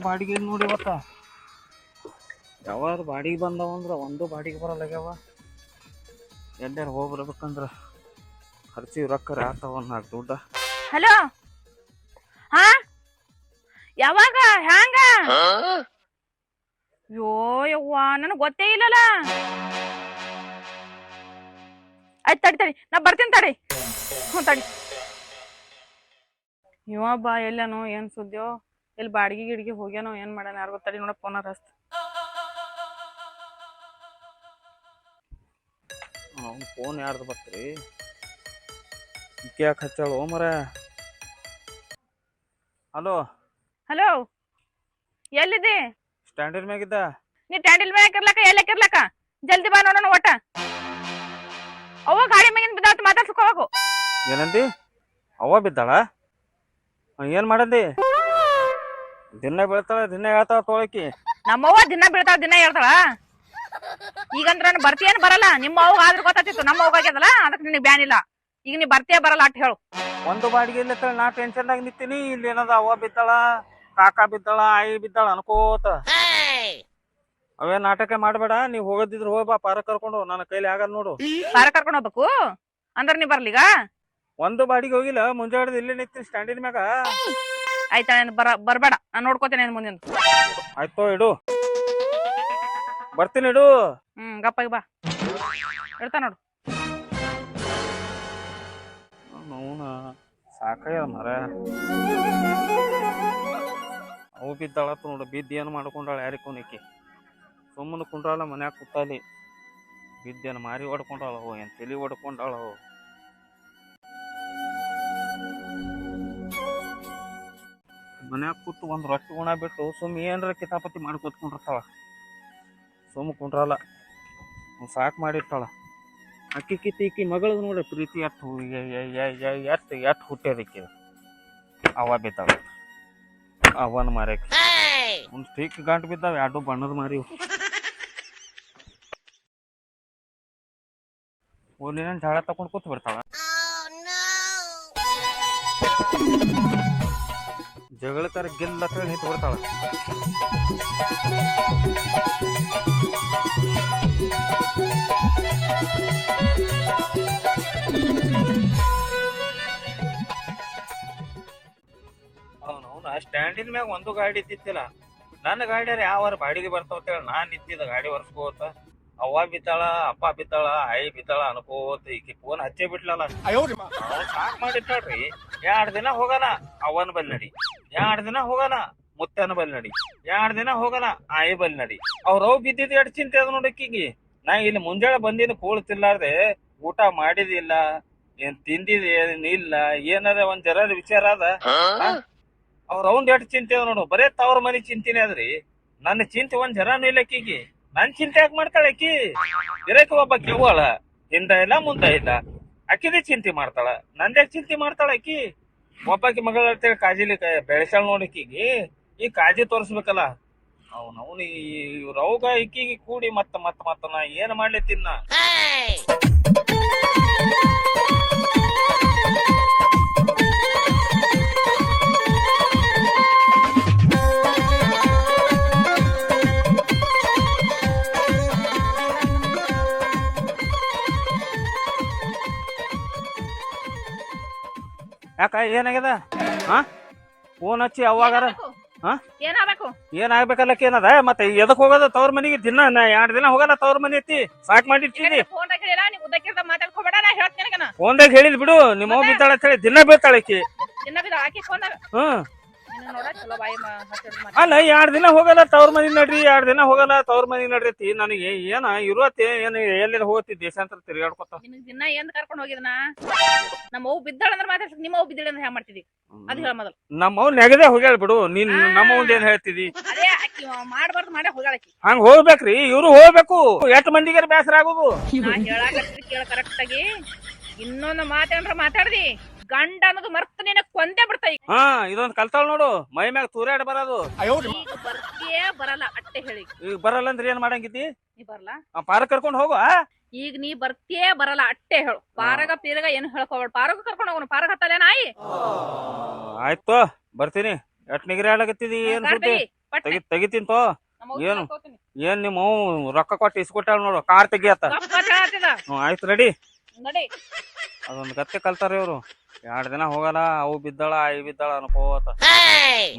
ಬಾಡಿಗೆ ನೋಡಿ ಇವತ್ತ ಯಾವಾಗ ಬಾಡಿಗೆ ಬಂದವಂದ್ರ ಒಂದು ಬಾಡಿಗೆ ಬರಲ್ಲಾಗ್ಯಾವ. ಎಲ್ಲಾರು ಹೋಗ್ಬರ್ಬೇಕಂದ್ರ ಖರ್ಚಿ ರೊಕ್ಕ ಆಗ್ತಾವ ನಾಲ್ಕು ದುಡ್ಡ. ಹಲೋ, ಹಾ ಯಾವಾಗ ಹ್ಯಾಂಗ? ಯೋ ಯವ್ವ ನನಗ್ ಗೊತ್ತೇ ಇಲ್ಲಲ್ಲ. ಆಯ್ತು ತಡಿ ತಡಿ, ನಾ ಬರ್ತೀನಿ ತಡಿ. ತಡಿ. ಇವ ಬಾ ಎಲ್ಲನೋ ಏನ್ ಸುದ್ದಿಯೋ, ಎಲ್ಲಿ ಬಾಡಿಗೆ ಗಿಡಿಗೆ ಹೋಗ್ಯಾನೋ ಏನ್ ಮಾಡ್ಯಾನ ಯಾರು ಗೊತ್ತಡಿ. ನೋಡ ಫೋನ್ ಹಸ್ತ. ಅವ್ನು ಫೋನ್ ಯಾರ್ದು ಬರ್ತೀರಿ? ಯಾಕೆ ಹಚ್ಚಾಳು ಮರ? ಹಲೋ ಹಲೋ, ಎಲ್ಲಿದ್ದಿ? ಸ್ಟ್ಯಾಂಡಿನ ಮ್ಯಾಗಿದ್ದ. ನೀ ಟ್ಯಾಂಡಿಲ್ ಮ್ಯಾಗ ಇರ್ಲಕ್ಕ ಎಲ್ಲಕ್ಕಿರ್ಲಕ್ಕ ಜಲ್ದಿ ಬಾ ನೋಡೋಣ. ಒಟ್ಟ ಅವ ಗಾಡಿ ಮ್ಯಾಗಿನ ಬಿದ್ದಾವತ್ ಮಾತಾಡ್ಸಕ್ ಹೋಗು. ಏನಂದಿ? ಅವ್ವ ಬಿದ್ದಾಳ? ಏನ್ ಮಾಡಂದಿ? ದಿನ ಬೀಳ್ತಾಳ, ದಿನ ಹೇಳ್ತಾಳ ತೋಳಕಿ. ನಮ್ಮವ್ವ ದಿನ ಬೀಳ್ತಾಳ, ದಿನ ಹೇಳ್ತಾಳ. ಈಗಂದ್ರ ನಾನು ಬರ್ತೀಯೇನ್ ಬರಲ್ಲ? ನಿಮ್ಮ ಅವ್ಗ ಆದ್ರೂ ಗೊತ್ತಾತಿತ್ತು, ನಮ್ಮ ಅವ್ಗ ಆಗ್ಯದಲ್ಲ, ಅದಕ್ಕೆ ನಿನಗೆ ಬ್ಯಾನ್ ಇಲ್ಲ. ಈಗ ನೀ ಬರ್ತೀಯ ಬರಲ್ಲ ಅಟ್ ಹೇಳು. ಒಂದು ಬಾಡಿಗೆ ಇಲ್ಲ ನಾ ಟೆನ್ಷನ್ದಾಗ ನಿಂತೀನಿ. ಇಲ್ಲಿ ಏನದ ಅವ್ವ ಬಿದ್ದಾಳ, ಕಾಕಾ ಬಿದ್ದಾಳ, ಆಯಿ ಬಿದ್ದಾಳ ಅನ್ಕೋತ. ಅವೇ ನಾಟಕ ಮಾಡ್ಬೇಡ. ನೀವ್ ಹೋಗೋದಿದ್ರು ಹೋಗ್ಬಾ, ಪಾರ ಕರ್ಕೊಂಡು. ನನ್ನ ಕೈಲಿ ಆಗಲ್ಲ ನೋಡು. ಪಾರ ಕರ್ಕೊಂಡ್ ಹೋಗ್ಬೇಕು ಅಂದ್ರ ನೀ ಬರ್ಲಿಗ? ಒಂದು ಬಾಡಿಗೆ ಹೋಗಿಲ್ಲ, ಮುಂಜಾನೆ ಇಲ್ಲೇ ನಿಂತೀನಿ ಸ್ಟ್ಯಾಂಡಿನ ಮ್ಯಾಗ. ಆಯ್ತಾ, ಬರ್ಬೇಡ, ನಾನ್ ನೋಡ್ಕೋತೇನೆ ಮುಂದಿನ. ಆಯ್ತೋ, ಇಡು. ಬರ್ತೀನಿ, ಇಡು. ಗಪ್ಪಾಗಿ ಬಾ, ಇಡ್ತಾ ನೋಡು. ನೋನ ಸಾಕಾಗ್ಯದ ಮರ. ಅವು ಬಿದ್ದಾಳತ್ ನೋಡು. ಬಿದ್ದು ಏನು ಮಾಡ್ಕೊಂಡಾಳ ಯಾರಿಕೋನಿಕ್ಕಿ. ಸುಮ್ಮನೆ ಕುಂಡ್ರಾಳ ಮನ್ಯಾಗ ಕೂತಾಲಿ. ಬಿದ್ದೇನು ಮಾರಿ ಹೊಡ್ಕೊಂಡಾಳವು, ಏನು ತಲೆ ಹೊಡ್ಕೊಂಡಾಳವು. ಮನ್ಯಾಗ ಕೂತು ಒಂದು ರೊಟ್ಟಿ ಉಣ ಬಿಟ್ಟು ಸುಮ್ಮ ಏನಾರ ಕಿತಾಪತಿ ಮಾಡಿ ಕೂತ್ಕೊಂಡಿರ್ತಾಳ. ಸುಮ್ಮ ಕುಂಡ್ರಲ್ಲ, ಸಾಕು ಮಾಡಿರ್ತಾಳ. ಅಕ್ಕಿ ಕಿತ್ತಿ ಮಗಳದು ನೋಡಿ ಪ್ರೀತಿ ಎಟ್ಟು ಹುಟ್ಟ್ಯದಕ್ಕೆ. ಅವ ಬಿದ್ದಾಳ, ಅವನ ಮಾರ್ಯಾಕ ಒಂದು ಸ್ಟಿಕ್ ಗಂಟು ಬಿದ್ದಾವ, ಎರಡು ಬಣ್ಣದ ಮಾರಿ. ಓಲಿನ ಜಾಳ ತಗೊಂಡು ಕೂತ್ ಬಿಡ್ತಾಳ. ಜಗಳಕರ ಗೆಲ್ಲ ನಿಂತು ಬಿಡ್ತಾಳ. ಸ್ಟ್ಯಾಂಡಿನ ಮ್ಯಾಗ ಒಂದು ಗಾಡಿ ಇದ್ದಿತ್ತಿಲ್ಲ. ನನ್ನ ಗಾಡಿಯಾರ ಯಾವ ಬಾಡಿಗೆ ಬರ್ತಾವ ನಾನ್ ನಿಂತಿದ್ದ ಗಾಡಿ ಒರ್ಸ್ಕೋತ. ಅವ್ವ ಬಿದ್ದಾಳ, ಅಪ್ಪ ಬಿದ್ದಾಳ, ಆಯಿ ಬಿದ್ದಾಳ ಅನ್ಕೋತ ಈಕಿ ಫೋನ್ ಹಚ್ಚೇ ಬಿಟ್ಲಲ್ಲ. ಸಾಕ್ ಮಾಡಿಟ್ಟಾಳ್ರಿ. 2 ದಿನ ಹೋಗಲ್ಲ ಅವನ ಬಲ್ ನಡಿ, 2 ದಿನ ಹೋಗಲ್ಲ ಮುತ್ತನ ಬಲ್ ನಡಿ, 2 ದಿನ ಹೋಗಲ್ಲ ಆಯಿ ಬಲ್ ನಡಿ. ಅವ್ರವ್ ಬಿದ್ದಿದ್ ಎಷ್ಟ್ ಚಿಂತೆ ಅದ ನೋಡಕ್ಕಿಗಿ. ನಾ ಇಲ್ಲಿ ಮುಂಜಾನೆ ಬಂದಿನ ಕೂಳ್ತಿಲ್ಲಾರ್ದೆ ಊಟ ಮಾಡಿದಿಲ್ಲ, ಏನ್ ತಿಂದಿಲ್ಲ, ಏನಾರ ಒಂದ್ ಜರ ವಿಚಾರ ಅದ. ಅವ್ರವ್ನ್ ಎಷ್ಟ್ ಚಿಂತೆ ಅದ ನೋಡು. ಬರೇ ತವ್ರ ಮನಿ ಚಿಂತಿನೇ ಅದ್ರಿ. ನನ್ನ ಚಿಂತೆ ಒಂದ್ ಜರಾನು ಇಲ್ಲ ಅಕ್ಕಿಗಿ. ನನ್ ಚಿಂತೆ ಯಾಕೆ ಮಾಡ್ತಾಳೆ ಅಕ್ಕಿ? ಇರಕ್ಕೆ ಒಬ್ಬ ಕೆವ್ವಳ, ಹಿಂದ ಇಲ್ಲ ಮುಂದ ಇಲ್ಲ, ಅಕ್ಕಿದೇ ಚಿಂತೆ ಮಾಡ್ತಾಳ. ನಂದ್ಯಾಕೆ ಚಿಂತೆ ಮಾಡ್ತಾಳ ಅಕ್ಕಿ? ಒಬ್ಬಾಕಿ ಮಗಳ ಅಂತೇಳಿ ಕಾಜಿಲಿ ಬೆಳೆಸಾಳ ನೋಡಕ್ಕಿಗಿ. ಈ ಕಾಜಿ ತೋರಿಸ್ಬೇಕಲ್ಲ. ಅವ್ನು ಇವ್ರವ್ಗ ಇಕ್ಕಿಗೆ ಕೂಡಿ ಮತ್ತ ನಾ ಏನ್ ಮಾಡ್ಲಿತ್ತಿನ್ನ. ಯಾಕ ಏನಾಗ್ಯದ? ಫೋನ್ ಹಚ್ಚಿ ಅವಾಗಾರ ಏನಾಗ್ಬೇಕಲ್ಲಕ್ಕ ಏನದ? ಮತ್ತೆ ಎದಕ್ ಹೋಗದ ತವ್ರ ಮನಿಗೆ? ದಿನ 2 ದಿನ ಹೋಗಲ್ಲ ತವ್ರ ಮನಿ ಐತಿ. ಸಾಕ್ ಮಾಡಿರ್ತೀನಿ. ಫೋನ್ದಾಗ ಹೇಳಿದ್ ಬಿಡು, ನಿಮ್ಮ ಬಿದ್ದಾಳ ಅಂತ ಹೇಳಿ. ದಿನ ಬೀಳ್ತಾಳ ಆಕಿ. ಅಲ್ಲ 2 ದಿನ ಹೋಗಲ್ಲ ತವ್ರ ಮನಿ ನಡ್ರಿ, 2 ದಿನ ಹೋಗಲ್ಲ ತವ್ರ ಮನಿ ನಡ್ರಿ. ನನಗೆ ಏನ ಇರುವತ್ತೆ ಏನ್ ಎಲ್ಲಿ ಹೋಗತಿ ದೇಶಾಂತರ ತಿರ್ಗಾಡ್ಕೊತ. ದಿನ ಏನ್ ಕರ್ಕೊಂಡ್ ಹೋಗಿದ್ನ? ನಮ್ಮ ಅವ್ವ ಬಿದ್ದಾಳ ಅಂದ್ರೆ ಮಾತಾಡ್ಸಕ್ ನಿಮ್ಮ ಅವ್ವ ಬಿದ್ದಾಳ ಅಂದ್ರೆ ಹ್ಯಾಂಗ ಮಾಡ್ತಿದಿ? ಅದ್ ಹೇಳ ಮೊದಲು. ನಮ್ಮ ಅವ್ವ ನೆಗದೆ ಹೋಗ್ಯಾಳ ಬಿಡು. ನೀನ್ ನಮ್ಮ ಅವ್ವಂದ ಏನ್ ಹೇಳ್ತಿದಿ? ಅದೇ ಅಕ್ಕಿ ಮಾಡ್ಬಾರ್ದು ಮಾಡೇ ಹೋಗ್ಯಾಳಕಿ. ಹಂಗ ಹೋಗ್ಬೇಕ್ರಿ, ಇವ್ರು ಹೋಗ್ಬೇಕು. ಎಷ್ಟು ಮಂದಿಗಾರ ಬೇಸರ ಆಗುದು. ನಾ ಹೇಳಾಕತ್ತಿ ಕೇಳ ಕರೆಕ್ಟ್ ಆಗಿ. ಇನ್ನೊಂದು ಮಾತೇನ್ರ ಮಾತಾಡ್ದಿ ಗಂಡ ಅನ್ನೋದು ಮರ್ತ ನಿನ್ನ ಕೊಂದೇ ಬಿಡ್ತಾ. ಇದೊಂದ್ ಕಲ್ತಾಳ ನೋಡು, ಮೈ ಮ್ಯಾಗ ತೂರಾಡ್ ಬರೋದು. ಈಗ ಬರ್ತಿಯೇ ಬರಲ್ಲ ಅಟ್ಟೆ ಹೇಳಿ. ಈಗ ಬರಲ್ಲ ಅಂದ್ರೆ ಏನ್ ಮಾಡಂಗಿತಿ? ನೀ ಬರಲ್ಲ, ಪಾರ ಕರ್ಕೊಂಡ್ ಹೋಗು. ಈಗ ನೀ ಬರ್ತಿಯೇ ಬರಲ್ಲ ಅಟ್ಟೆ ಹೇಳು. ಪಾರಗ ಪೀರಗ ಏನು ಹೇಳ್ಕೋಬೇಡ. ಪಾರಗ ಕರ್ಕೊಂಡು ಹೋಗೋಣ. ಪಾರಗ ಹತ್ತಲ್ಲ ನಾಯಿ. ಆಯ್ತು ಬರ್ತೀನಿ. ಎಟ್ ನಿಗ್ರಿ ಆಡಕತ್ತಿದಿ? ಏನ್ ಸುದ್ದಿ? ತೆಗಿತೀನಿ ತೋ. ಏನು ಏನ್ ನಿಮ್ಮ ರೊಕ್ಕ ಕೊಟ್ಟು ಇಸ್ಕೊಟ್ಟಾಳ ನೋಡು, ಕಾರ್ ತೆಗಿಯತ್ತ. ಆಯ್ತು ರೆಡಿ. ಅದೊಂದ್ ಗತ್ತೆ ಕಲ್ತಾರ ಇವ್ರು. 2 ದಿನ ಹೋಗಲ್ಲ, ಅವು ಬಿದ್ದಾಳ ಆಯಿ ಬಿದ್ದಾಳ ಅನ್ಕೋತ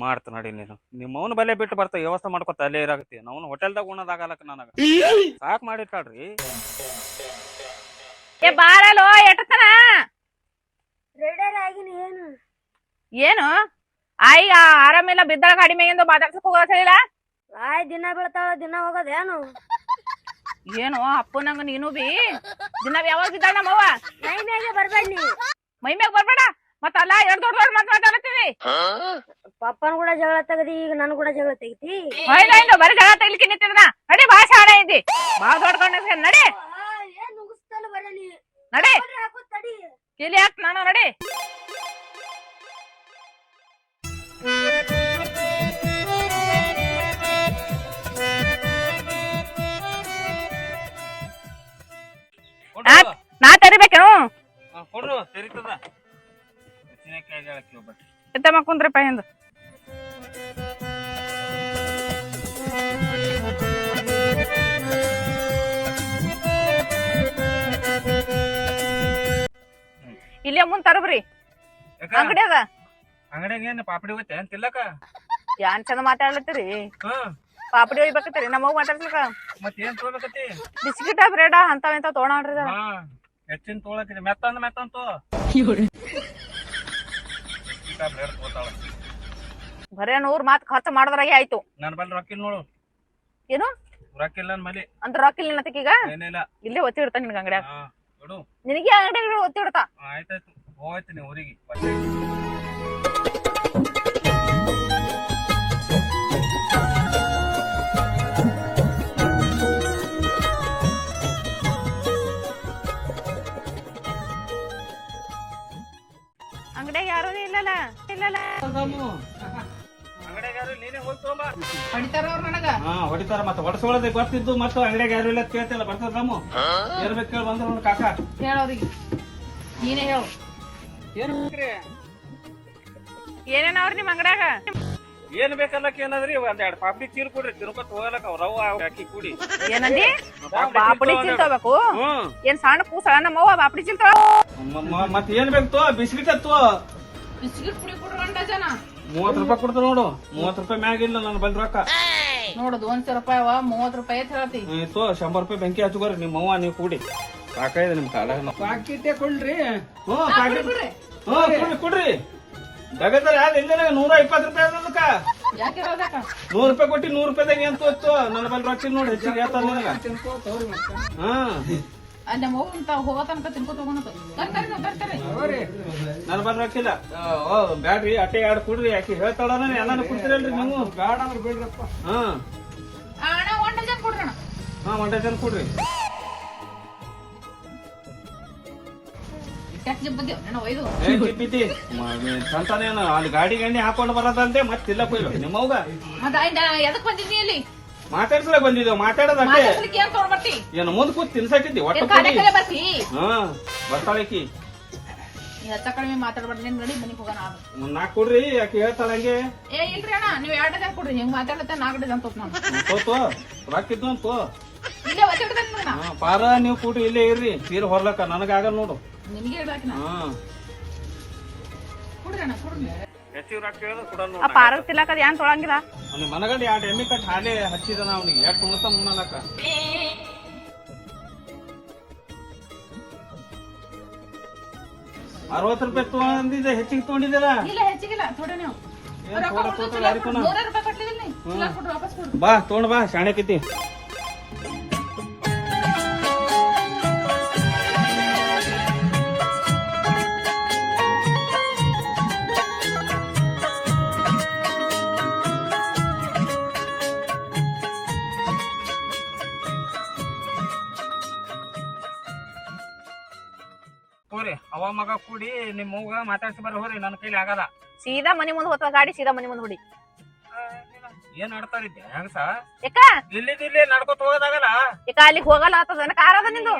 ಮಾಡ್ತ ನಡಿ. ನೀನು ನಿಮ್ಮವ್ನ ಬಲೆ ಬಿಟ್ಟು ಬರ್ತ ವ್ಯವಸ್ಥೆ ಮಾಡ್ಕೊತ ಅಲ್ಲೇ ಇರಾಕತಿ. ನಾವು ಹೋಟೆಲ್ದಾಗ ಉಣ್ಣದಾಗಲಕ್ಕ ನನಗ ಸಾಕ್ ಮಾಡಿಟ್ಟಾಳ್ರಿ. ಬಾರಲೋ ಎಟ್ಟತನ ಏನು ಆಯಿ ಆರಾಮಿಲ್ಲ, ಬಿದ್ದಾಳ ಗಾಡಿ ಮೇಗಿಂದ ಮಾತಾಡ್ಸಕ್ ಹೋಗೋದ್ ಹೇಳಿಲ್ಲ. ಆಯ್ ದಿನ ಬೀಳ್ತಾಳ, ದಿನ ಹೋಗೋದೇನು? ಏನು ಅಪ್ಪನಂಗ ನೀನು ಬಿ ದಿನ ಯಾವಾಗ ಬಿದ್ದಾಳ ನಮ್ಮವ್ವ? ಮೈ ಮ್ಯಾಗೆ ಬರ್ಬೇಡ ನೀವು. ಮೈ ಮ್ಯಾಗ ಬರ್ಬೇಡ ಮತ್ತ ಅಲ್ಲ ಎರಡ್ ದೊಡ್ಡ ಮಾತಾಡ್ತೀವಿ. ಪಪ್ಪನ್ ಕೂಡ ಜಗಳ ತೆಗದಿ, ಈಗ ನನ್ ಕೂಡ ಜಗಳ ತೆಗಿತಿ. ಬರೀ ಜಗಳ ತೆಗಿಲಿಕ್ಕೆ ನಿಂತಿದ್ರ ನಡಿ. ಭಾಷೆ ಹಾಡ ಐತಿ ಬಾಳ ದೊಡ್ಡ ನಡಿ ಏನ್ ನುಗ್ಗಿಸ್ತಾನ ಬರಲಿ ನಡಿ. ತಡಿ ಕಿಲಿ ಹಾಕ್ ನಾನು ನಡಿ. ನಾ ತರಿಬೇಕೇನು? ಕೊಡ್ರು ತೆರಿತದ. ಎತ್ತಮ್ಮ ಕುಂದ್ರಪ್ಪ ಹಿಂದ. ಇಲ್ಲೇ ಮುಂದ್ ತರಬ್ರಿ ಅಂಗಡಿ ಅದ. ಅಂಗಡಿಯಾಗ ಏನ್ ಪಾಪಡಿ ಹೋಗ್ತೆ ಅಂತ ತಿಲ್ಲಕ? ಯಾನ್ ಚಂದ ಮಾತಾಡ್ಲತ್ತೀರಿ? ಪಾಪಡಿ ಒಯ್ಬೇಕತ್ತೀರಿ ನಮ್ಮಗ್ ಮಾತಾಡ್ಸ್ಲಕ? ಮತ್ ಏನ್ ತಗೋಬೇಕತಿ? ಬಿಸ್ಕಿಟ ಬ್ರೆಡ ಅಂತಾವ ಇಂತಾವ ತೋಣಾಡ್ರಿ. ಹೆಚ್ಚಿನ ತೊಗೊಳಕಿದೆ ಮೆತ್ತಂತೋ ಬ್ರೆಡ್ ತಗೋತಾಳ. ಬರೇ 100 ಮಾತ್ ಖರ್ಚು ಮಾಡಿದ್ರಾಗೆ ಆಯ್ತು. ನನ್ ಬಲ್ಲಿ ರೊಕ್ಕಿಲ್ಲ ನೋಡು. ಏನು ರೊಕ್ಕಿಲ್ಲ ನನ್ ಮಲಿ ಅಂದ್ರ ರೊಕ್ಕಿಲ್ಲ ನತಕೀಗ? ಏನಿಲ್ಲ, ಇಲ್ಲೇ ಒತ್ತಿ ಇಡ್ತಾ ನಿನ್ಗ ಅಂಗಡಿಯಾಗ. ನೋಡು ನಿನಗೆ ಅಂಗಡಿಯಾಗ ಒತ್ತಿ ಇಡ್ತಾ. ಆಯ್ತಾಯ್ತು ಹೋಗ್ತೀನಿ ಊರಿಗೆ. ಅಂಗಡಿಯಾಗ ಯಾರು ಇಲ್ಲಲ್ಲ. ಅಂಗಡಿಯಾಗ ಯಾರು ನೀನೇ ಹೋಗಿ ತಗೊಂಬ. ಹೊಡಿತಾರ ಅವ್ರು ನನಗ. ಹೊಡಿತಾರ. ಮತ್ತೆ ಹೊಡ್ಸೋಳದೆ ಗೊತ್ತಿದ್ದು ಮತ್ತೆ ಅಂಗಡಿಯಾಗ ಯಾರು ಇಲ್ಲ ಕೇಳ್ತಿಲ್ಲ. ಬರ್ತದಮ್ಮ ಏರ್ಬೇಕು ಕೇಳಿ ಬಂದ್ರು ನೋಡ್ ಕಾಕ. ಹೇಳೋರಿಗೆ ನೀನೇ ಹೇಳು. ಏನ್ ಬೇಕ್ರಿ? ಏನೇನವ್ರಿ ನಿಮ್ ಅಂಗಡ್ಯಾಗ? ಏನ್ ಬೇಕಲ್ಲಕ್ ಏನದ್ರಿ? 2 ಪಾಪಡಿ ಚೀರ್ ಕೊಡ್ರಿ, ತಿನ್ಕೊತ ಹೋಗಲಕ್ಕ. ಅವ್ರ ರವ್ವ ಹಾಕಿ ಕುಡಿ. ಏನಂದಿ? ಪಾಪಡಿ ಚೀಲ್ತೋಬೇಕು? ಏನ್ ಸಣ್ಣ ಕೂಸಳ ನಮ್ಮವ್ವ ಪಾಪಡಿ ಚೀಲ್ತಾಳ? ಮತ್ ಏನ್ ಬೇಕು? ಬಿಸ್ಕಿಟ್ ಅತ್ತು. ಬಿಸ್ಕಿಟ್ ಪುಡಿ ಕೊಡ್ರಿ ಜನ. 30 ರೂಪಾಯಿ ಕೊಡ್ತ ನೋಡು. 30 ರೂಪಾಯಿ ಮ್ಯಾಗಿಲ್ಲ ನನ್ ಬಂದ್ ರೊಕ್ಕ. ನೋಡು 200 ರೂಪಾಯಿ 30 ರೂಪಾಯಿ ಹೇಳ್ತಿ. 100 ರೂಪಾಯಿ ಬೆಂಕಿ ಹಚ್ಕೋರಿ. ನಿಮ್ಮ ಅವ್ವ ನೀವು ಕೂಡಿ ಸಾಕಾಯ್ತು ನಿಮ್ ಕಾಲ. ಪಾಕಿಟೇ ಕೊಡ್ರಿ. ಕೊಡ್ರಿ ಜಗತ್ತಾರ ಯಾರು ಇಲ್ಲೇನ 120 ರೂಪಾಯಿ ಅದಕ್ಕ. 100 ರೂಪಾಯಿ ಕೊಟ್ಟಿ 100 ರೂಪಾಯಿದಾಗ ಏನ್ ತೋತ್ತು? ನನ್ನ ಬಲ್ಲಿ ರೊಕ್ಕ ನೋಡಿ ಹೆಚ್ಚಿಗೆ ಹೇಳ್ತಾರ ನನಗ. ಹೋಗೋ ತನಕ ತಿನ್ಕೋತ ನನ್ನ ಬಲ್ಲಿ ರೊಕ್ಕಿಲ್ಲ. ಬ್ಯಾಡ್ರಿ ಅಟ್ಟೆ 2 ಕೊಡ್ರಿ. ಯಾಕೆ ಹೇಳ್ತಾಳ ಎಲ್ಲಾನು ಕೊಡ್ತೀರಲ್ರಿ ನೀವು? ಬೇಡ ಅಂದ್ರೆ ಬಿಡ್ರಪ್ಪ. 1 ಡಜನ್ ಕೊಡ್ರಣ. 1 ಡಜನ್ ಕೊಡ್ರಿ. ಸಂತಾನೇನು ಅಲ್ಲಿ ಗಾಡಿ ಗಂಡಿ ಹಾಕೊಂಡು ಬರೋದಂತೆ ಮತ್ತಿಲ್ಲ ಕೊಯ್ಲು ನಿಮ್ಮವ್ಗ. ಎದಕ್ ಬಂದಿದ್ನಿ ಇಲ್ಲಿ? ಮಾತಾಡ್ಸಲಕ್ ಬಂದಿದ್ದೇವ್. ಮಾತಾಡೋದಕ್ಕೆ ಏನು ಮುಂದ್ ಕೂತ್ ತಿನ್ಸಾಕಿದ್ದಿ ಒಟ್ಟ ಬರ್ತಾಳಕಿ. ಕಡಿಮೆ ಮಾತಾಡ್ಬಾರ್ದು. ನಡಿ ಮನಿಗ್ ಹೋಗೋಣ. 4 ಕೊಡ್ರಿ. ಯಾಕೆ ಹೇಳ್ತಾಳ ಹಂಗೆ? ಏ ಇಲ್ರಿ ಅಣ್ಣ, ನೀವ್ 2 ಡಜನ್ ಕೊಡ್ರಿ. ಹಿಂಗ್ ಮಾತಾಡತ್ತೆ 4 ಡಜನ್ ತೋತ್ ನಾನು ತೋತು ರಾಕಿದ್ದು ಅಂತೋ ಇಲ್ಲೇ ಒತ್ತಿಡ್ತೇನೆ. ಪಾರ ನೀವು ಕೂಡಿ ಇಲ್ಲೇ ಇರ್ರಿ. ಸೀರೆ ಹೊರ್ಲಕ್ಕ ನನಗಾಗಲ್ಲ ನೋಡು. ನಿನಗೆ ಹೇಳ್ದಾಕಿನ ಕೊಡ್ರಿ ಅಣ್ಣ ಕೊಡ್ರಿ. ಹೆಚ್ಚಿಗೆ ರೊಕ್ಕ ಕೇಳಿದ್ರೆ ಕೊಡಲ್ಲ. ಪಾರಕ್ ತಿಲ್ಲಕದ ಏನ್ ತೊಳಂಗಿಲ್ಲ. ಮನಗಂಡ 2 ಎಮ್ಮಿ ಕಟ್ ಹಾಲೆ ಹಚ್ಚಿದನ ಅವನಿಗೆ. ಎಷ್ಟು ಉಣತ ಮುನ್ನಲಕ್ಕ. 60 ರೂಪಾಯಿ ತಗೊಂಡಿದ್ದೆ. ಹೆಚ್ಚಿಗೆ ತಗೊಂಡಿದ್ದಲ್ಲ? ಇಲ್ಲ ಹೆಚ್ಚಿಗಿಲ್ಲ. ಥೋಡೆ ನೀವು ಬಾ ತಗೊಂಡ್ ಬಾ. ಶಾಣೆಕೈತಿ. ಹೋರಿ ಅವ ಮಗ ಕೂಡಿ ನಿಮ್ ಮಗ ಮಾತಾಡ್ಸಿ ಬರ್ರಿ. ಹೋರಿ ನನ್ನ ಕೈಲಿ ಆಗಲ್ಲ. ಸೀದಾ ಮನಿ ಮುಂದ್ ಹೋಗ್ತದ ಗಾಡಿ. ಸೀದಾ ಮನಿ ಮುಂದ್ ಹೊಡಿ. ಏನ್ ಆಡ್ತಾರಿದ್ದೆ ಹೆಂಗಸ? ಯಾಕ ಇಲ್ಲಿ ನಡ್ಕೊತ ಹೋಗೋದಾಗಲ್ಲ? ಯಾಕ ಅಲ್ಲಿಗೆ ಹೋಗಲ್ಲ ಆತದ? ಕಾರ್ ಅದ ನಿಂದು?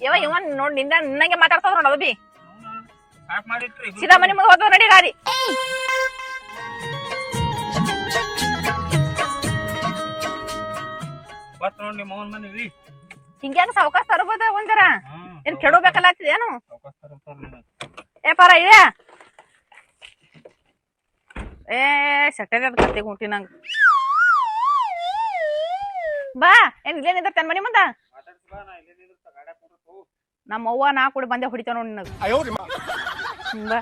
ಇವನ್ ನೋಡ್ ನಿನ್ನಂಗೆ ಮಾತಾಡ್ತಾವ ನೋಡ. ಅದು ಬಿ ಸಾಕ್ ಮಾಡಿಟ್ರಿ. ಸೀದಾ ಮನಿ ಮುಂದ್ ಹೋಗ್ತದ ನಡಿ ಗಾಡಿ. ನಿಮ್ಮ ಅವನ ಮನೆ ಹಿಂಗ್ಯಾಕ ಸಾವಕಾಶ ತರಬೋದ ಒಂದರ ಏನ್ ಕೆಡೋಬೇಕಲ್ಲ ಏನು ಸಾವಕಾಶ ತರ್ತಾರ ಏ ಪರ ಇದೆ ಏ ಸೆಟ್ಟದ ಕತ್ತೆ ಗುಂಟಿ ನಂಗ ಬಾ ಏನ್ ಇಲ್ಲೇನಿದ್ರ ತನ್ ಮನಿ ಮುಂದ ನಮ್ಮ ಅವ್ವ ನಾ ಕೂಡ ಬಂದೆ ಹೊಡಿತಾವ ನೋಡಿ ನಿನಗ ಬಾ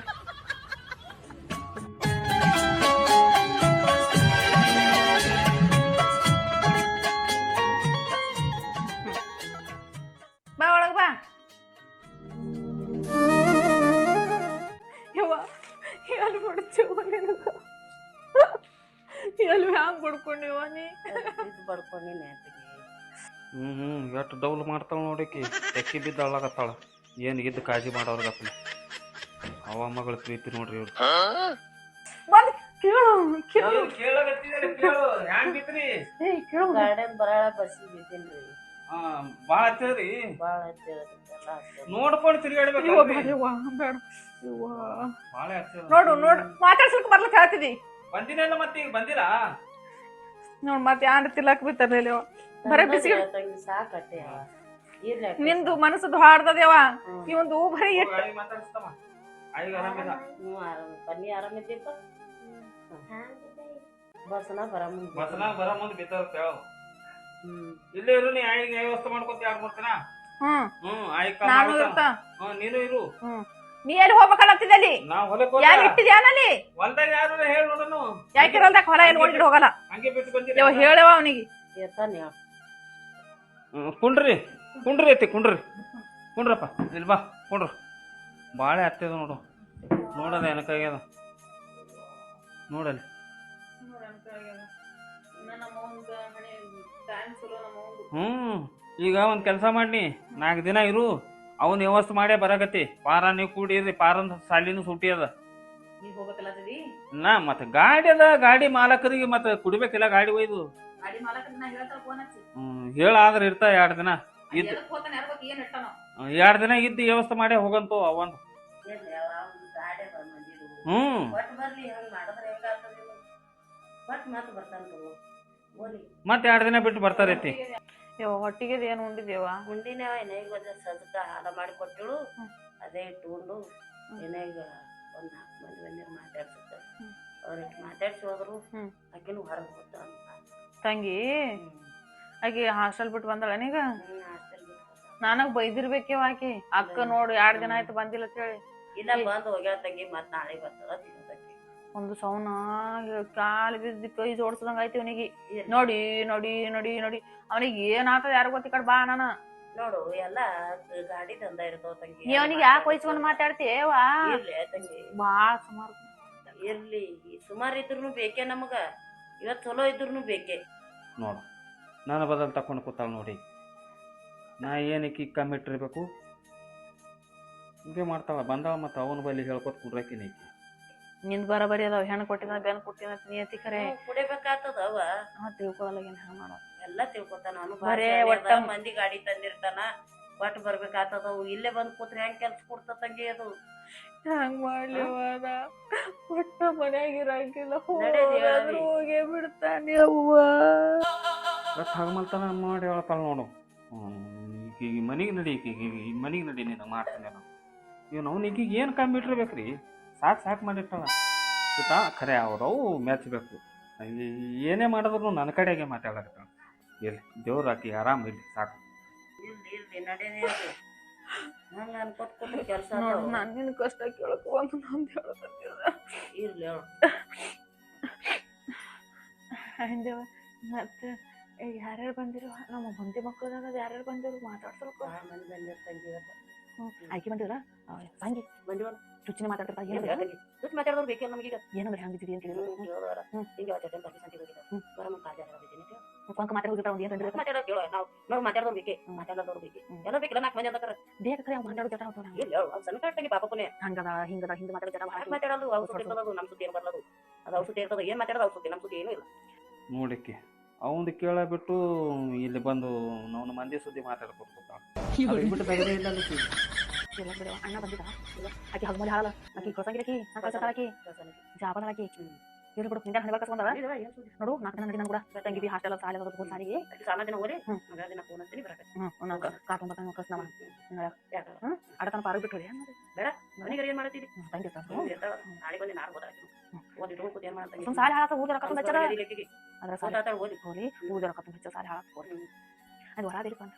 ಬಾ ಒಳಗ ಬಾ ಯವ್ವ ಎಲ್ಲಿ ಬಿಡ್ತೀವ ನಿನಗ ಎಲ್ಲಿ ಹ್ಯಾಂಗ್ ಬಡ್ಕೊಂಡಿವ ನೀ ಎಷ್ಟು ಡೌಲ್ ಮಾಡ್ತಾಳ ನೋಡಿಕಿ ತೆಕ್ಕಿ ಬಿದ್ದು ಅಳ್ಳಾಗತ್ತಾಳ ಏನ್ ಇದ್ದು ಕಾಳಜಿ ಮಾಡೋರ್ಗಪ್ಪನ ಅವ ಮಗಳ ಪ್ರೀತಿ ನೋಡ್ರಿ ಇವ್ರು ಬಂದ್ ಕೇಳು ಕೇಳು ಗಾರ್ಡನ್ ಬರಾಳ ಬಸ್ಸಿ ಬಿದ್ದೀನ್ರಿ ಬಾಳ ಹತ್ತದ್ರಿ ಬಾಳ ನೋಡ್ಕೊಂಡು ತಿರ್ಗಾಡ್ಬೇಕು ಬೇಡ ಬಾಳ ಹತ್ತದ ನೋಡು ನೋಡು ಮಾತಾಡ್ಸಕ್ ಬರ್ಲಕ್ ಹೇಳ್ತಿದಿ ಬಂದಿನಲ್ಲ ಮತ್ತೆ ಈಗ ಬಂದಿಲ್ಲ ನೋಡ್ ಮತ್ತೆ ಯಾರು ತಿಲ್ಲಕ್ ಬಿತ್ತಾರ ಬರೇ ಬಿಸಿ ಸಾಕಟ್ಟೆ ನಿಂದು ಮನಸ್ಸದು ಹಾಡ್ದದೇವ ಇವಂದು ಬರೀ ಮಾತಾಡಿಸ್ತಮ್ಮ ಆಯ್ಗ ಆರಾಮಿಲ್ಲ ಬನ್ನಿ ಆರಾಮಿದ್ದೀಪ ಬಸ್ನ ಬಸ್ನಾಗ ಬರ ಮುಂದ್ ಬಿದ್ದಾರ ಇಲ್ಲೇ ಇರು ನೀ ಆಯ್ಗ ವ್ಯವಸ್ಥೆ ಮಾಡ್ಕೊತ ಆಡ್ಕೊಡ್ತಾನ ನಾನು ಇರ್ತ ನೀನು ಇರು ನೀ ಎಲ್ಲಿ ಹೋಗ್ಬೇಕಲ್ಲತ್ತಿದಲ್ಲಿ ನಾವ್ ಹೊಲಕ್ ಯಾರು ಇಟ್ಟಿದ್ಯಾನಲ್ಲಿ ಹೊಲ್ದಾಗ ಯಾರು ಹೇಳಿ ನೋಡನು ಯಾಕೆ ಹೊಲ್ದಾಗ ಹೊಲ ಏನು ಓಡಿಡ್ ಹೋಗಲ್ಲ ಹಂಗೆ ಬಿಟ್ಟು ಬಂದಿರ ಹೇಳವ ಅವನಿಗೆ ಕುಂಡ್ರಿ ಕುಂಡ್ರಿ ಐತಿ ಕುಂಡ್ರಿ ಕುಂಡ್ರಪ್ಪ ಇಲ್ಲಿ ಬಾ ಕುಂಡ್ರು ಬಾಳೆ ಹತ್ತದ ನೋಡು ನೋಡದ ಏನಕ್ಕಾಗ್ಯದ ನೋಡಲ್ಲಿ ಈಗ ಒಂದ್ ಕೆಲಸ ಮಾಡಿ 4 ದಿನ ಇರು ಅವನ್ ವ್ಯವಸ್ಥೆ ಮಾಡೇ ಬರಾಕತಿ ಪಾರ ನೀವು ಕೂಡಿರಿ ಪಾರಂದ ಸಾಲಿನೂ ಸೂಟಿ ಅದ ನಾ ಮತ್ತ ಗಾಡಿ ಅದ ಗಾಡಿ ಮಾಲಕರಿಗೆ ಮತ್ತ ಕುಡಿಬೇಕಿಲ್ಲ ಗಾಡಿ ಒಯ್ದು ಹೇಳಾದ್ರ ಇರ್ತ 2 ದಿನ ಇದ್ 2 ದಿನ ಇದ್ದು ವ್ಯವಸ್ಥೆ ಮಾಡೇ ಹೋಗಂತು ಅವಂದು ಮತ್ 2 ದಿನ ಬಿಟ್ಟು ಬರ್ತಾರೈತಿ ಹೊಟ್ಟಿಗೆ ಏನ್ ಉಂಡಿದೇವ ಉಂಡಿನೇವ ಏನಾಗ ಸಜ್ಕ ಹಾಲ ಮಾಡಿ ಕೊಟ್ಟಿಳು ಅದೇ ಇಟ್ಕೊಂಡು ಏನಾಗ ಒಂದ್ 4 ಮಂದಿ ಬಂದಿರು ಮಾತಾಡ್ಸುತ್ತ ಅವ್ರಿಗೆ ಮಾತಾಡ್ಸಿ ಹೋದ್ರು ಆಕಿನೂ ಹೊರಗೆ ಹೋಗ್ತ ತಂಗಿ ಆಕಿ ಹಾಸ್ಟೆಲ್ ಬಿಟ್ಟು ಬಂದಳ ನೀಗ ನನಗ್ ಬೈದಿರ್ಬೇಕೇವ ಆಕಿ ಅಕ್ಕ ನೋಡು 2 ದಿನ ಆಯ್ತು ಬಂದಿಲ್ಲ ಅಂತ ಹೇಳಿ ಇಲ್ಲ ಬಂದ್ ಹೋಗ್ಯಾಳ ತಂಗಿ ಮತ್ ನಾಳೆ ಬರ್ತದ ತಿನ್ನೋದಕ್ಕೆ ಒಂದು ಸೌನ ಕಾಲು ಬಿದ್ದು ಕೈ ಜೋಡ್ಸದಂಗ ಆಯ್ತು ಅವನಿಗೆ ನೋಡಿ ನೋಡಿ ನೋಡಿ ನೋಡಿ ಅವನಿಗೆ ಏನ್ ಆತದ ಯಾರು ಗೊತ್ತ ಕಡೆ ಬಾ ನಾನ ನೋಡು ಎಲ್ಲಾ ಗಾಡಿ ದಂದ ಇರ್ತಾವ ತಂಗಿ ಅವನಿಗೆ ಯಾಕೆ ವಹಿಸ್ಕೊಂಡ್ ಮಾತಾಡ್ತೇವಾ ತಂಗಿ ಬಾಳ ಸುಮಾರು ಇರ್ಲಿ ಸುಮಾರು ಇದ್ರೂ ಬೇಕೇ ನಮಗ ಇವತ್ ಚಲೋ ಇದ್ರೂ ಬೇಕೇ ನೋಡು ನಾನು ಬದಲ್ ತಕೊಂಡು ಕೂತಾಳ ನೋಡಿ ನಾ ಏನಕ್ಕೆ ಕಮ್ಮಿಟ್ಟಿರ್ಬೇಕು ಹಿಂಗೆ ಮಾಡ್ತಾಳ ಬಂದಾಳ ಮತ್ತು ಅವನ ಬಲ್ಲಿ ಹೇಳ್ಕೊತ ಕುಡ್ರಾಕಿನಿ ನಿಂದ್ ಬರಬರಿ ಅದಾವ ಹೆಣ್ಣು ಕೊಟ್ಟಿನ ಬೆನ್ ಕೊಟ್ಟಿನ ನಿಯತಿ ಖರೆ ಕುಡಿಬೇಕಾಗ್ತದ ಅವ ತಿಳ್ಕೊಳಲ್ಲ ಏನ್ ಹೆಂಗ್ ಮಾಡೋ ಎಲ್ಲಾ ತಿಳ್ಕೊತಾನ ಅವನು ಬರೇ ಒಟ್ಟ ಮಂದಿ ಗಾಡಿ ತಂದಿರ್ತಾನ ಒಟ್ಟು ಬರ್ಬೇಕಾಗ್ತದ ಇಲ್ಲೇ ಬಂದ್ ಕೂತ್ರೆ ಹೆಂಗ್ ಕೆಲ್ಸ ಕೊಡ್ತ ತಂಗಿ ಅದು ಹಂಗ್ ಮಾಡ್ಲಿ ಒಟ್ಟ ಮನ್ಯಾಗ ಇರಂಗಿಲ್ಲ ಹೋಗೇ ಬಿಡ್ತಾನೆ ಅವ್ವ ಹಾಗೆ ಮಲ್ತಾನ ಮಾಡಿ ಹೇಳ್ತಾಳ ನೋಡು ಈಗ ಮನಿಗೆ ನಡಿ ಈಗ ಮನಿಗೆ ನಡಿ ನೀನು ಮಾಡ್ತಾನೆ ನಾವು ಇವ್ ನಾವು ಈಗೀಗ ಏನು ಕಮ್ಮಿಟ್ಟಿರ್ಬೇಕ್ರಿ ಸಾಕು ಮಾಡಿರ್ತಾಳ ಗೊತ್ತಾ ಖರೆ ಅವ್ರವು ಮೆಚ್ಚಬೇಕು ಏನೇ ಮಾಡಿದ್ರು ನನ್ನ ಕಡೆಗೆ ಮಾತಾಡಕತ್ತಾಳ ಇಲ್ಲಿ ದೇವ್ರು ಆಕಿ ಆರಾಮ್ ಇಲ್ಲಿ ಸಾಕು ಇರ್ಲಿ ನಡೀನಿ ಹಂಗ ಅನ್ಕೋತ ಕೂತ್ರೆ ಕೆಲಸ ನಾನು ನಿನ್ ಕಷ್ಟ ಕೇಳಕ್ ಬಂದು ನಂದು ಹೇಳಕತ್ತಿಲ್ಲ ಇರ್ಲಿ ಹೇಳು ಅಂದೇವ ಮತ್ತೆ ಯಾರ್ಯಾರು ಬಂದಿರು ನಮ್ಮ ಮಂದಿ ಮಕ್ಕಳದಾಗ ಯಾರ್ಯಾರು ಬಂದಿರು ಮಾತಾಡ್ಸಲ್ಕ ಮಂದಿ ಬಂದಿರ್ ತಂಗಿ ಆಯ್ಕೆ ಬಂದಿಲ್ಲ ತಂಗಿ ಬಂದಿವ ಚುಚ್ಚಿನ ಮಾತಾಡ್ತಿರ್ತಾ ಚುಚ್ಚು ಮಾತಾಡೋರು ಬೇಕಿಲ್ಲ ನಮಗೀಗ ಏನಂದ್ರೆ ಹೆಂಗಿದ್ದೀರಿ ಅಂತ ಕೇಳೋರ ಹಿಂಗೆ ಚಟನ್ ತಪ್ಪಿ ಸಂತಿ ಹೋಗಿದ್ದ ಬರಮ ಕಾಜಾರ ಬಿದ್ದೀನಿ ಕೊಂಕ ಮಾತಾಡೋದಿರ್ತಾವ ಒಂದು ಏನು ಮಾತಾಡೋ ಕೇಳೋ ನಾವು ಮಾತಾಡೋರು ಬೇಕೇ ಮಾತಾಡೋರು ಬೇಕೇ ಎಲ್ಲ ಬೇಕಿಲ್ಲ 4 ಮಂದಿ ಅಂತಾರ ಬೇಗ ಕರೆ ಮಾತಾಡೋ ಜಟ ಹೋಗ್ತಾವ ಇಲ್ಲ ಅವ್ನು ಸಣ್ಣ ಕಟ್ಟಂಗಿ ಪಾಪಪ್ಪನೇ ಹಂಗದ ಹಿಂಗದ ಹಿಂದೆ ಮಾತಾಡೋ ಜಟ ಮಾತಾಡೋದು ಅವ್ರು ಸುದ್ದಿ ಇರ್ತದದು ನಮ್ಮ ಸುದ್ದಿ ಏನು ಬರಲದು ಅದು ಅವ್ರು ಸುದ್ದಿ ಇರ್ತದ ಏನು ಮಾತಾಡೋದು ಅವ್ರು ಸುದ್ದಿ ನಮ್ಮ ಸುದ್ದಿ ಏನೂ ಇಲ್ಲ ನೋಡಿಕ್ಕೆ ಅವಂದು ಕೇಳಬಿಟ್ಟು ಇಲ್ಲಿ ಬಂದು ನಾವು ಮಂದಿ ಸುದ್ದಿ ಮಾತಾಡ್ಕೊಡ್ತಾಳ ಬಿಟ್ಟು ತೆಗದೇ ಇಲ್ಲ ಇಲ್ಲ ಬಿಡುವ ಅಣ್ಣ ಬಂದಿದ್ದ ಆಕಿ ಹಗಮಲ್ಲಿ ಹಾಳಲ್ಲ ಆಕಿ ಕೊಸಂಗಿರಕಿ ನಾ ಕಳ್ಸತ್ತಾಳಕಿ ಜಾಬದ ಆಕಿ ಇರ್ಲಿ ಬಿಡು ನಿಂಗೆ ಹಣೆ ಕಸ್ಕೊಂಡವ ನೋಡು 4 ದಿನ ನಡಿ ನಾನು ಕೂಡ ತಂಗಿ ಹಾಸ್ಟೆಲ್ ಸಾಲಿ ಅದ ಸಾಲಿಗೆ ಸಾಲ ದಿನ ಹೋಗ್ರಿ ಮಗ ದಿನ ಫೋನ್ ಹಚ್ತೀನಿ ಬರಕ ಕಾಕೊಂಬರ್ತಾನ ಕಸ್ನವ ಅಡತನ ಪಾರು ಬಿಟ್ಟು ಬೇಡ ಮನೆಗೆ ಏನ್ ಮಾಡ್ತೀವಿ ತಂಗಿ ನಾಳೆ ಬಂದು ನಾಳೆ ಓದಾಕಿ ಓದಿ ಕೂತ್ ಏನ್ ಮಾಡ್ತಾನೆ ಸುಮ್ ಸಾಲಿ ಹಾಳಾತ ಊದರ ಕತ್ತೊಂದು ಹಚ್ಚದ ಅದ್ರ ಸಾಲಿ ಓದಿ ಹೋಲಿ ಊದರ ಕತ್ತೊಂದು ಹಚ್ಚ ಸಾಲಿ ಹಾಳಾತ ಹೋಲಿ ಅದು ಹೊರ ದೇಲಿ ಬಂತ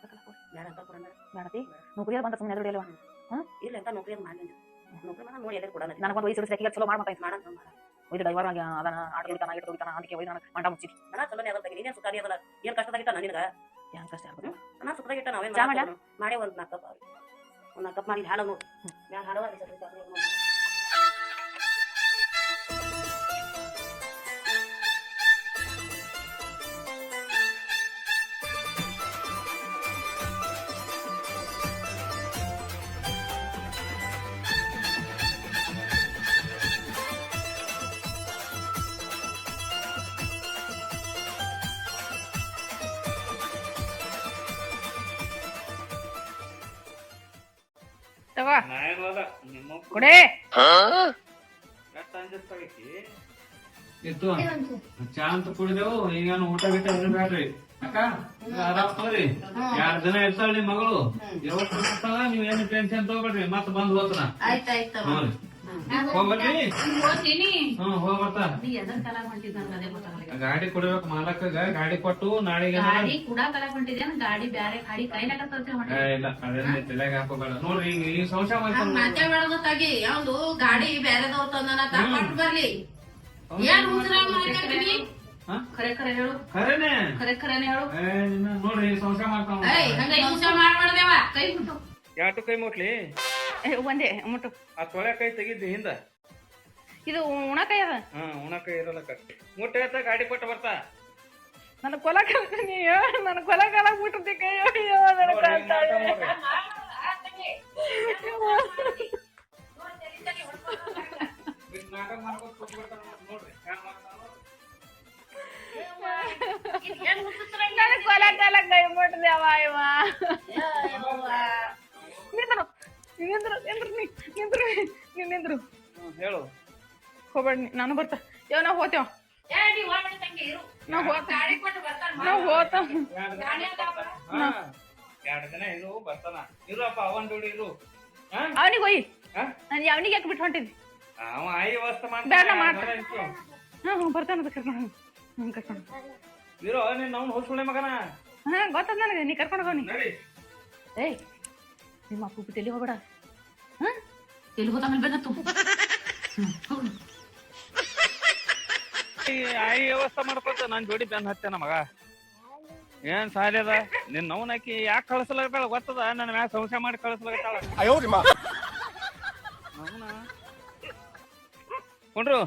ಬೇಡ ಅಂತ ಕೊಡೋಣ ಬೇಡತಿ ನೌಕರಿ ಬಂತ ಸುಮ್ಮನೆ ಎದುರು ಅಲ್ವಾ ಇಲ್ಲ ಅಂತ ನೌಕರಿ ಮಾಡಿ ನೌಕರಿ ಮಾಡ ನೋಡಿ ಎದುರು ಕೊಡೋಣ ನನಗೊಂದು ವಯಸ್ಸು ಸೆಕಿಗೆ ಚಲೋ ಮಾಡ್ತಾ ಮಾಡ ಒಯ್ದು ಡೈವರ್ ಆಗಿ ಅದನ್ನ ಆಟ ಹಿಡಿತಾನ ಆಗಿಟ್ಟು ಹೋಗ್ತಾನ ಅದಕ್ಕೆ ಒಯ್ದು ನಾನು ಮಂಟ ಮುಚ್ಚಿ ನಾ ಚಲೋನೇ ಅದ ತೆಗಿ ನೀನೇನು ಸುಖಾರಿ ಅದಲ್ಲ ಏನ್ ಕಷ್ಟದಾಗಿಟ್ಟ ನಿನಗ ಏನು ಕಷ್ಟ ಆಗ್ಬೋದು ನಾ ಸುಖದಾಗಿಟ್ಟ ನಾವೇನ್ ಚಾ ಮಾಡ್ಯಾ ಮಾಡೇ ಒಂದು 4 ಕಪ್ ಒಂದು 4 ಕಪ್ ಮಾಡಿ ಹಾಳು ನೋಡು ನಾನು ಹಾಡುವ ತಗೋ ನಾಯನವಾದ ನಿಮ್ಮ ಕೊಡೆ ಎಷ್ಟು ಅಂಜಿಸ್ತಾಗೈತಿ ಇತ್ತು ಚಾ ಅಂತ ಕುಡಿದೆವು ಈಗೇನು ಊಟ ಗಿಟ್ಟ ಏನು ಬ್ಯಾಡ್ರಿ ಅಕ್ಕ ಆರಾಮ್ ತಗೋರಿ 2 ದಿನ ಇರ್ತಾಳ ನಿಮ್ ಮಗಳು ಯಾವತ್ತು ಬರ್ತಾಳ ನೀವ್ ಏನು ಟೆನ್ಷನ್ ತಗೋಬೇಡ್ರಿ ಮತ್ತ ಬಂದ್ ಹೋತನ ನೋಡ್ರಿ ಹೋಗ್ಬರ್ರಿ ಹೋಗ್ಬರ್ತಾ ಗಾಡಿ ಕೊಡ್ಬೇಕು ಮಾಲಕಗ ಗಾಡಿ ಕೊಟ್ಟು ನಾಳೆಗೆ ಗಾಡಿ ಬ್ಯಾರೆ ಗಾಡಿ ಇಲ್ಲ ಅದೇನ ತಲೆಗೆ ಹಾಕೋಬೇಡ ನೋಡ್ರಿ ಈಗ ಸಂಶಯ ಮಾಡ್ಕೊಂಡು ಮಾತಾಡೋದು ತಗಿ ಯಾವ್ದು ಗಾಡಿ ಬ್ಯಾರೆದವ್ರ ತಂದನ ತಗೊಂಡ್ ಬರ್ಲಿ ಏನ್ ಮಾಡ್ತೀನಿ ಖರೆ ಖರೆ ಹೇಳು ಖರೇನೆ ಖರೆ ಖರೇನೆ ಹೇಳು ನೋಡ್ರಿ ಸಂಶಯ ಮಾಡ್ತಾವ ಹಂಗ ಹಿಂಸೆ ಮಾಡ್ಬಾರ್ದೇವ ಕೈ ಬಿಟ್ಟು ಯಾಟು ಕೈ ಮುಟ್ಲಿ ಒಂದೇ ಮುಟ್ಟು ಆ ತೊಳೆ ಕೈ ತೆಗಿದ್ದಿ ಹಿಂದ ಇದು ಉಣಕೈ ಅದ ಉಣಕೈ ಇರಲ್ಲ ಮುಟ್ಟ ಗಾಡಿ ಕೊಟ್ಟು ಬರ್ತಾ ನನ್ನ ಕೊಲ ಕಲ್ತೀನಿ ನನ್ನ ಕೊಲ ಕಾಲಾಗ ಬಿಟ್ಟಿದ್ದೆ ಕೈ ಅಯ್ಯೋ ನನ್ನ ಕಾಲ್ತಾಳೆ ನಾಟಕ ಮಾಡ್ಕೊಂಡು ಕೂತ್ಬಿಡ್ತಾನ ನೋಡ್ರಿ ನನ್ನ ಕೊಲ ಕಾಲಾಗ ಕೈ ಮುಟ್ಟಿದೆ ಅವ ಇವ ನಿಂದ್ರು ಹೇಳು ಹೋಗ್ಬೇಡ ನಾನು ಬರ್ತಾ ಯಾವ ನಾವ್ ಹೋತೇವ ನಾವ್ ಹೋತ 2 ದಿನ ಇರು ಬರ್ತಾನ ಇರಪ್ಪ ಅವನ್ ಜೋಡಿ ಇರು ಅವನಿಗೆ ಹೋಯ್ ನಾನು ಅವನಿಗೆ ಯಾಕೆ ಬಿಟ್ಟು ಹೊಂಟಿದ್ವಿ ಅವ ಆಯಿ ವ್ಯವಸ್ಥೆ ಬೇಡ ಮಾಡ್ತಾನ ಬರ್ತಾನ ಕರ್ಕೊಂಡು ಇರೋ ನೀನ್ ಅವ್ನು ಹೊಸ್ಕೊಳ್ಳೆ ಮಗನ ಗೊತ್ತದ ನನಗೆ ನೀ ಕರ್ಕೊಂಡು ಹೋಗಿ ನಡಿ ಏಯ್ ನಿಮ್ಮ ಅಪ್ಪು ಬಿಟ್ಟು ಎಲ್ಲಿ ಹೋಗ್ಬೇಡ ಎಲ್ಲಿ ಹೋದ ಮೇಲೆ ಬಂದತ್ತು ಆಯಿ ವ್ಯವಸ್ಥೆ ಮಾಡ್ಕೊತ ನಾನ್ ಜೋಡಿ ಬೆನ್ ಹತ್ತೇನ ಮಗ ಏನ್ ಸಾಲಿ ಅದ ನಿನ್ ನವ್ನಾಕಿ ಯಾಕೆ ಕಳ್ಸಲಾಗತ್ತಾಳ ಗೊತ್ತದ ನನ್ನ ಮ್ಯಾಲ ಸಂಶಯ ಮಾಡಿ ಕಳ್ಸಲಾಗತ್ತಾಳ ಕೊಂಡ್ರು